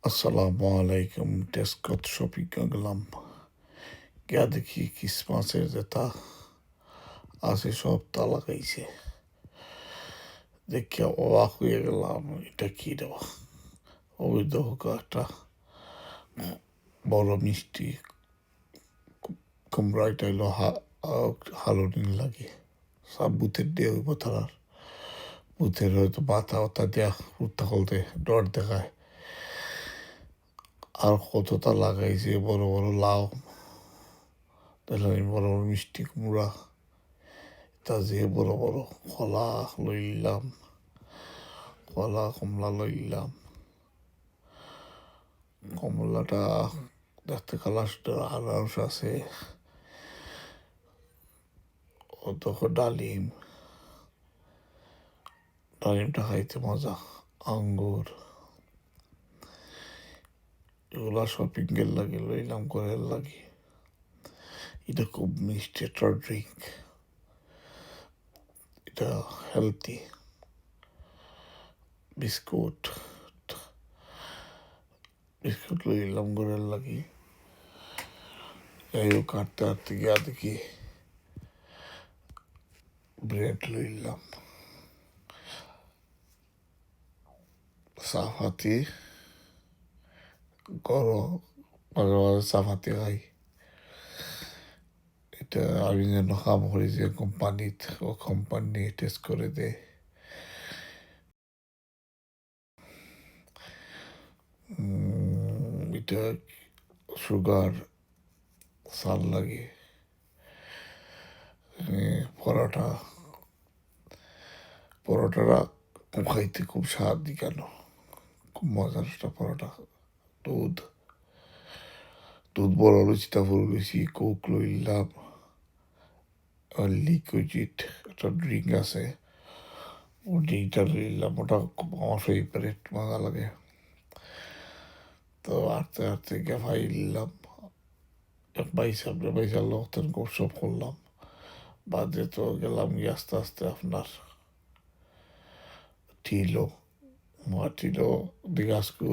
আসসালামু আলাইকুম। টেস্কোত শপিং গেলাম, গিয়া দেখি ক্রিসমাসের যেটা আছে সব তালা খাইছে। দেখিয়া অবাক হয়ে গেলাম, এটা কি দেওয়া। ওই দেখো একটা বড় মিষ্টি কুমড়া, এটা হইলো হালুনির লাগে। সব বুথের দিয়ে হইব তারার, বুথের হয়তো মাথা ওথা দেয়া উঠতে খুলতে ডর দেখায়। আর কতটা লাগাইছে, বড় বড় লাউ, দেখলাম বড় বড় মিষ্টি কুমড়া, তা যে বড় বড় কলা লইলাম, কলা কমলা লইলাম। কমলাটা দেখতে কালারটা আনারস আছে, ও তখন ডালিম, ডালিমটা খাইতে মজা। আঙ্গুর, এগুলা শপিংয়ের লাগে লইলাম, ঘরের লাগে। এটা খুব মিষ্টি একটা ড্রিঙ্ক, এটা হেলদি। বিস্কুট বিস্কুট লইলাম ঘরের লাগি। যাই হোক, হাঁটতে হাঁটতে গিয়া দেখি ব্রেড লইলাম। চাপাতি গরম, মাঝে মাঝে চাপাতি খাই। এটা আমি যেন কাম করি যে কোম্পানিত, ও কোম্পানি টেস্ট করে দেয়। এটা সুগার সার লাগে। পরোটা, পরোটাটা খাইতে খুব স্বাদ কেন, খুব মজার একটা পরোটা। দুধ দুধ বড় লইছি, ফুল লইছি, কোক লইলাম, আর লিকুইড একটা ড্রিঙ্ক আছে, ও ড্রিঙ্কটা লইলাম। ওটা খুব আমার ফেভারিট, মজা লাগে। তো হাঁটতে হাঁটতে গিয়ে ভাই নিলাম, বাইসা লোকজন সব করলাম। বাদে তো গেলাম গিয়ে আস্তে আস্তে আপনার টিলো, টিলো দিকে আজকে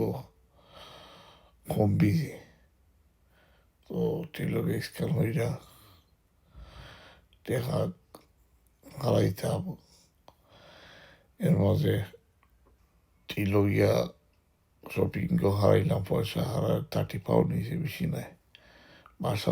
কম বিজি। তো টিলোকে স্ক্যান হইয়া দেখা হারাইতাম। এর মাঝে টিলো গিয়া শপিং হারাইলাম, পয়সা হারায় 30 পাউন্ড নিয়েছে, বেশি নাই। বাসা